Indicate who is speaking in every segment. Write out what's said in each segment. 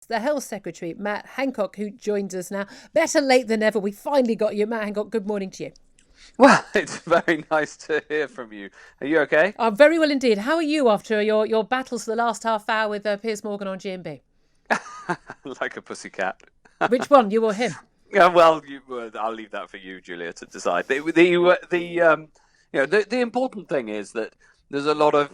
Speaker 1: the Health Secretary, Matt Hancock, who joins us now. Better late than never. We finally got you. Matt Hancock, good morning to you.
Speaker 2: Well, it's very nice to hear from you. Are you okay?
Speaker 1: I'm very well indeed. How are you after your battles for the last half hour with Piers Morgan on GMB?
Speaker 2: Like a pussycat.
Speaker 1: Which one, you or him?
Speaker 2: Yeah, well, I'll leave that for you, Julia, to decide. The important thing is that there's a lot of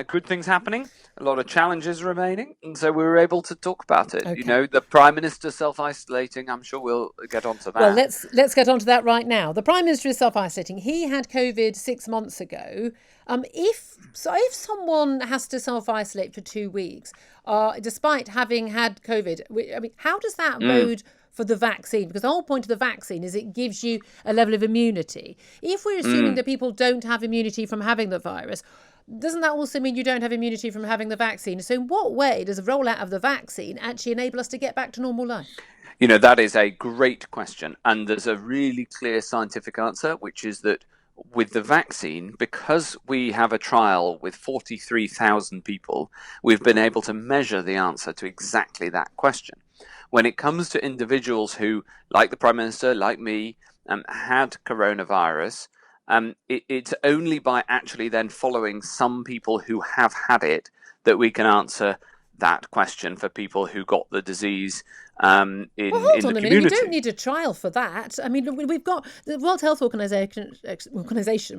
Speaker 2: good things happening, a lot of challenges remaining, and so we were able to talk about it.
Speaker 1: Okay.
Speaker 2: The Prime Minister self-isolating. I'm sure we'll get onto
Speaker 1: Well,
Speaker 2: that.
Speaker 1: let's get on to that right now. The Prime Minister is self-isolating. He had COVID 6 months ago. If someone has to self-isolate for 2 weeks, despite having had COVID, I mean, how does that
Speaker 2: Mm,
Speaker 1: bode for the vaccine? Because the whole point of the vaccine is it gives you a level of immunity. If we're assuming
Speaker 2: mm.
Speaker 1: that people don't have immunity from having the virus, doesn't that also mean you don't have immunity from having the vaccine? So in what way does the rollout of the vaccine actually enable us to get back to normal life?
Speaker 2: That is a great question. And there's a really clear scientific answer, which is that with the vaccine, because we have a trial with 43,000 people, we've been able to measure the answer to exactly that question. When it comes to individuals who, like the Prime Minister, like me, had coronavirus, it's only by actually then following some people who have had it that we can answer that question for people who got the disease
Speaker 1: Well,
Speaker 2: in
Speaker 1: hold
Speaker 2: the
Speaker 1: on a minute. You don't
Speaker 2: community.
Speaker 1: need a trial for that. I mean, we've got the World Health Organization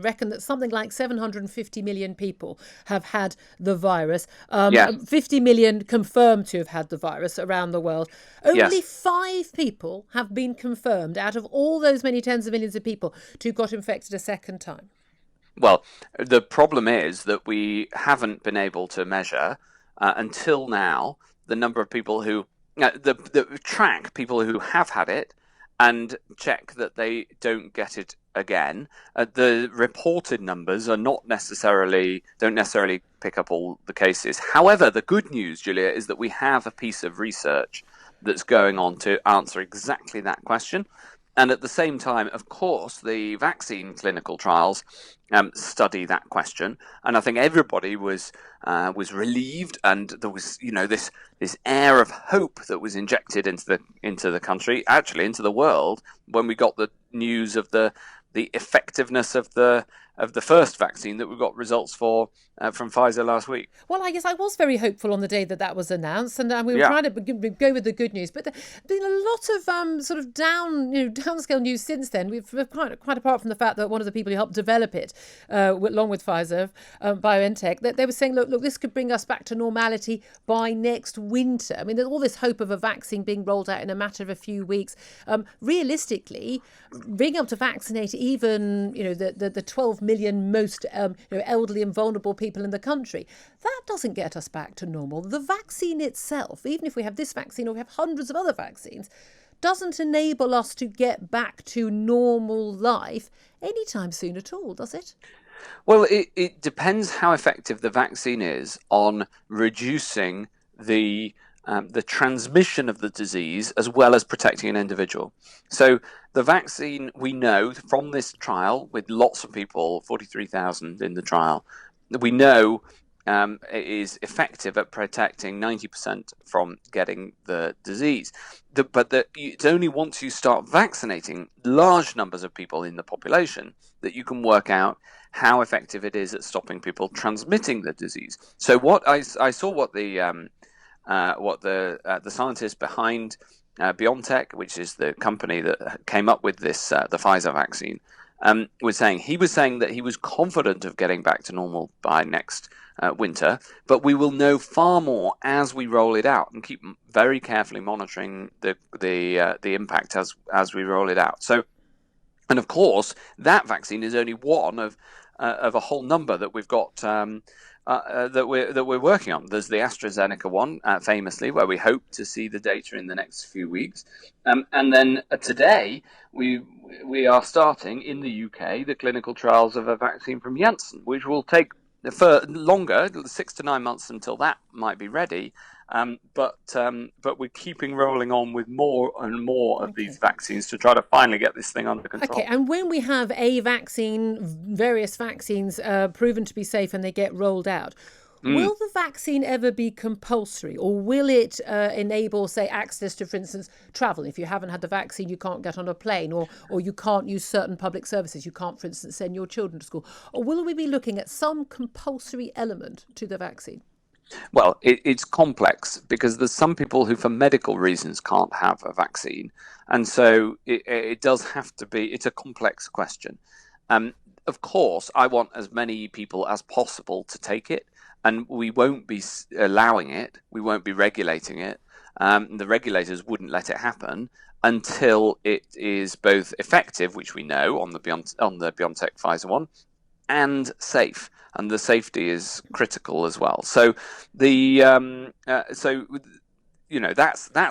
Speaker 1: reckon that something like 750 million people have had the virus.
Speaker 2: Yeah,
Speaker 1: 50 million confirmed to have had the virus around the world. Only
Speaker 2: yes.
Speaker 1: 5 people have been confirmed out of all those many tens of millions of people to got infected a second time.
Speaker 2: Well, the problem is that we haven't been able to measure until now the number of people who the track people who have had it and check that they don't get it again. The reported numbers are not necessarily don't necessarily pick up all the cases. However, the good news, Julia, is that we have a piece of research that's going on to answer exactly that question. And at the same time, of course, the vaccine clinical trials study that question, and I think everybody was relieved, and there was this air of hope that was injected into the country, actually into the world, when we got the news of the effectiveness of the first vaccine that we got results for from Pfizer last week.
Speaker 1: Well, I guess I was very hopeful on the day that that was announced, and we were
Speaker 2: Yeah.
Speaker 1: trying to go with the good news. But there's been a lot of sort of downscale news since then. We've quite apart from the fact that one of the people who helped develop it, along with Pfizer, BioNTech, that they were saying, look, this could bring us back to normality by next winter. I mean, there's all this hope of a vaccine being rolled out in a matter of a few weeks. Realistically, being able to vaccinate even the 12 million most elderly and vulnerable people in the country, that doesn't get us back to normal. The vaccine itself, even if we have this vaccine or we have hundreds of other vaccines, doesn't enable us to get back to normal life anytime soon at all, does it?
Speaker 2: Well, it depends how effective the vaccine is on reducing the transmission of the disease as well as protecting an individual. So the vaccine, we know from this trial with lots of people, 43,000 in the trial, we know it is effective at protecting 90% from getting the disease. It's only once you start vaccinating large numbers of people in the population that you can work out how effective it is at stopping people transmitting the disease. So what I saw what the scientists behind BioNTech, which is the company that came up with the Pfizer vaccine, was saying. He was saying that he was confident of getting back to normal by next winter, but we will know far more as we roll it out and keep very carefully monitoring the impact as we roll it out. So, and of course, that vaccine is only one of a whole number that we've got. That we're working on. There's the AstraZeneca one, famously, where we hope to see the data in the next few weeks, and then today we are starting in the UK the clinical trials of a vaccine from Janssen, which will take for longer, 6 to 9 months until that might be ready. But we're keeping rolling on with more and more of these
Speaker 1: Okay.
Speaker 2: vaccines to try to finally get this thing under
Speaker 1: Okay,
Speaker 2: control.
Speaker 1: and when we have a vaccine, various vaccines proven to be safe and they get rolled out, Will the vaccine ever be compulsory, or will it enable, say, access to, for instance, travel? If you haven't had the vaccine, you can't get on a plane, or you can't use certain public services. You can't, for instance, send your children to school. Or will we be looking at some compulsory element to the vaccine?
Speaker 2: Well, it's complex because there's some people who, for medical reasons, can't have a vaccine, and so it does have to be. It's a complex question. Of course, I want as many people as possible to take it, and we won't be allowing it. We won't be regulating it. The regulators wouldn't let it happen until it is both effective, which we know on the BioNTech Pfizer one, and safe. And the safety is critical as well. So that's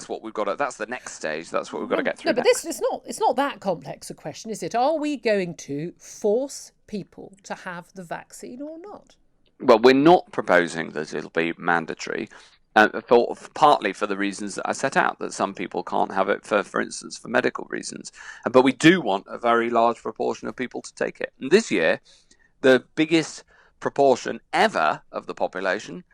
Speaker 2: what we've got to, that's the next stage. That's what we've got to get through.
Speaker 1: No, but
Speaker 2: next.
Speaker 1: It's not that complex a question, is it? Are we going to force people to have the vaccine or not?
Speaker 2: Well, we're not proposing that it'll be mandatory. Partly for the reasons that I set out, that some people can't have it for instance, for medical reasons. But we do want a very large proportion of people to take it. And this year, the biggest proportion ever of the population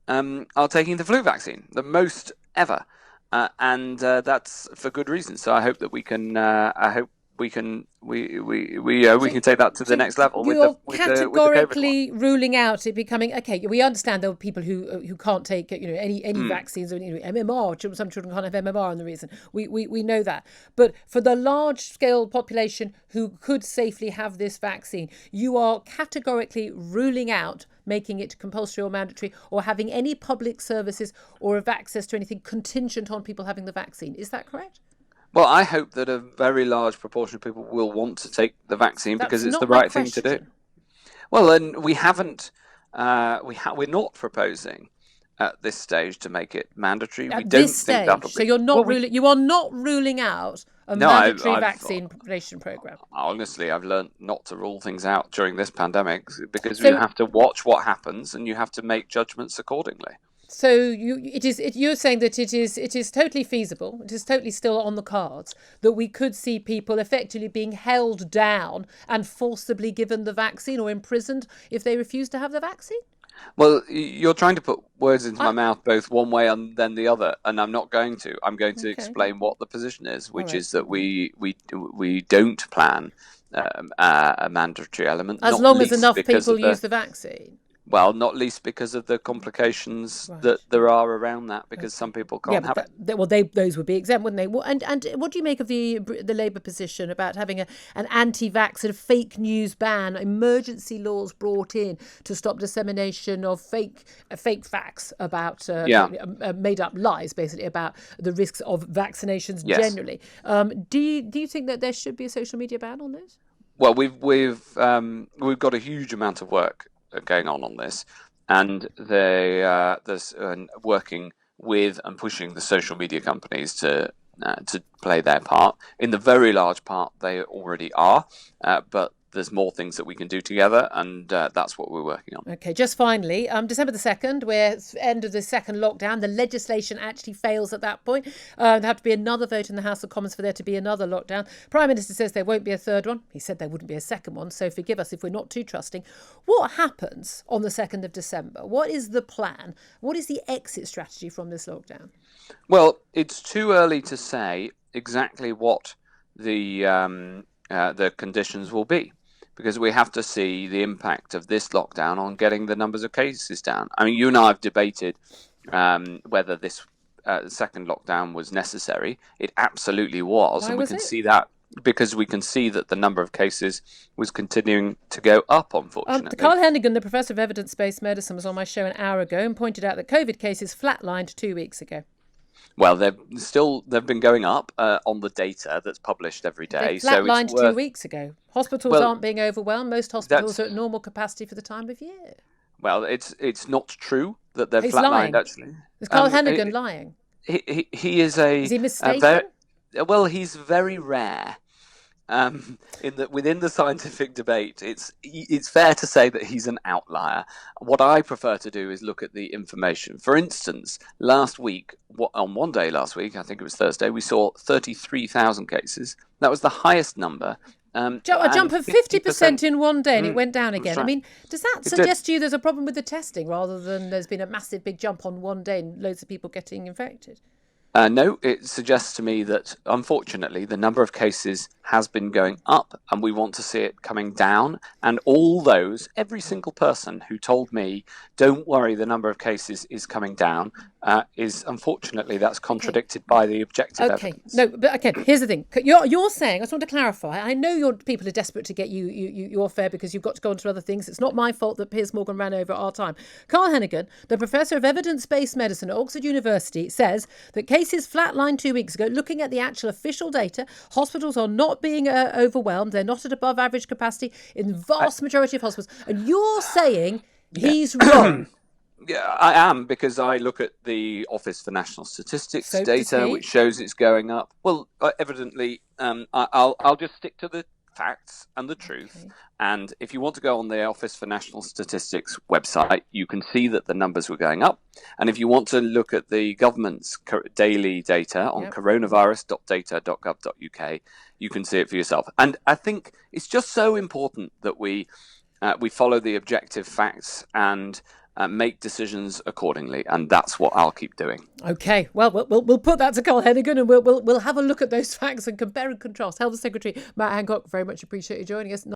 Speaker 2: are taking the flu vaccine, the most ever, and that's for good reason. So I hope that we can. I hope we can take that to the next level.
Speaker 1: You're categorically ruling out it becoming okay. We understand there are people who can't take any vaccines, or MMR. Some children can't have MMR, and the reason we know that. But for the large scale population who could safely have this vaccine, you are categorically ruling out making it compulsory or mandatory, or having any public services or of access to anything contingent on people having the vaccine. Is that correct?
Speaker 2: Well, I hope that a very large proportion of people will want to take the vaccine because it's the right thing to do. Well, and we haven't. We're not proposing at this stage to make it mandatory.
Speaker 1: We don't think that'll be. So you're not you are not ruling out a mandatory vaccination program.
Speaker 2: Honestly, I've learned not to rule things out during this pandemic because you have to watch what happens and you have to make judgments accordingly.
Speaker 1: So you're saying that it is totally feasible, it is totally still on the cards, that we could see people effectively being held down and forcibly given the vaccine or imprisoned if they refuse to have the vaccine?
Speaker 2: Well, you're trying to put words into my mouth both one way and then the other, and I'm not going to. I'm going to explain what the position is, which is that we don't plan a mandatory element.
Speaker 1: As long as enough people use the vaccine.
Speaker 2: Well, not least because of the complications that there are around that, because some people can't have it.
Speaker 1: Those would be exempt, wouldn't they? And what do you make of the Labour position about having an anti-vax sort of fake news ban, emergency laws brought in to stop dissemination of fake facts about made up lies, basically, about the risks of vaccinations generally? Do you think that there should be a social media ban on this?
Speaker 2: Well, we've got a huge amount of work going on this, and there's working with and pushing the social media companies to play their part. In the very large part, they already are, but there's more things that we can do together, and that's what we're working on.
Speaker 1: Okay, just finally, December the 2nd, we're end of the second lockdown. The legislation actually fails at that point. There'll have to be another vote in the House of Commons for there to be another lockdown. Prime Minister says there won't be a third one. He said there wouldn't be a second one, so forgive us if we're not too trusting. What happens on the 2nd of December? What is the plan? What is the exit strategy from this lockdown?
Speaker 2: Well, it's too early to say exactly what the conditions will be, because we have to see the impact of this lockdown on getting the numbers of cases down. I mean, you and I have debated whether this second lockdown was necessary. It absolutely was.
Speaker 1: Why
Speaker 2: and we
Speaker 1: was
Speaker 2: can
Speaker 1: it?
Speaker 2: see that because we can see that the number of cases was continuing to go up, unfortunately.
Speaker 1: Carl Hennigan, the Professor of Evidence-Based Medicine, was on my show an hour ago and pointed out that COVID cases flatlined 2 weeks ago.
Speaker 2: Well, they've been going up on the data that's published every day.
Speaker 1: They flatlined 2 weeks ago. Hospitals aren't being overwhelmed. Most hospitals are at normal capacity for the time of year.
Speaker 2: Well, it's not true that they've
Speaker 1: flatlined.
Speaker 2: Lying. Actually,
Speaker 1: is Carl Hennigan lying?
Speaker 2: He is a.
Speaker 1: Is he mistaken?
Speaker 2: He's very rare. Within the scientific debate, it's fair to say that he's an outlier. What I prefer to do is look at the information. For instance, on one day last week, I think it was Thursday, we saw 33,000 cases. That was the highest number
Speaker 1: A
Speaker 2: and
Speaker 1: jump of 50% in one day, and it went down
Speaker 2: That's
Speaker 1: again. I
Speaker 2: right.
Speaker 1: mean, does that
Speaker 2: It did.
Speaker 1: suggest to you there's a problem with the testing rather than there's been a massive big jump on one day and loads of people getting infected?
Speaker 2: No, it suggests to me that unfortunately the number of cases has been going up and we want to see it coming down. And every single person who told me, don't worry, the number of cases is coming down, is unfortunately that's contradicted by the objective evidence.
Speaker 1: No, but okay, here's the thing. You're saying, I just want to clarify, I know your people are desperate to get your fare because you've got to go on to other things. It's not my fault that Piers Morgan ran over our time. Carl Hennigan, the professor of evidence-based medicine at Oxford University, says that cases flatlined 2 weeks ago. Looking at the actual official data, hospitals are not being overwhelmed. They're not at above average capacity in the vast majority of hospitals. And you're saying he's wrong.
Speaker 2: Yeah, I am, because I look at the Office for National Statistics data, which shows it's going up. Well, evidently, I'll just stick to the facts and the truth. Okay. And if you want to go on the Office for National Statistics website, you can see that the numbers were going up. And if you want to look at the government's daily data on coronavirus.data.gov.uk, you can see it for yourself. And I think it's just so important that we follow the objective facts and make decisions accordingly, and that's what I'll keep doing.
Speaker 1: Okay, well, we'll put that to Carl Hennigan, and we'll have a look at those facts and compare and contrast. Health Secretary Matt Hancock, very much appreciate you joining us.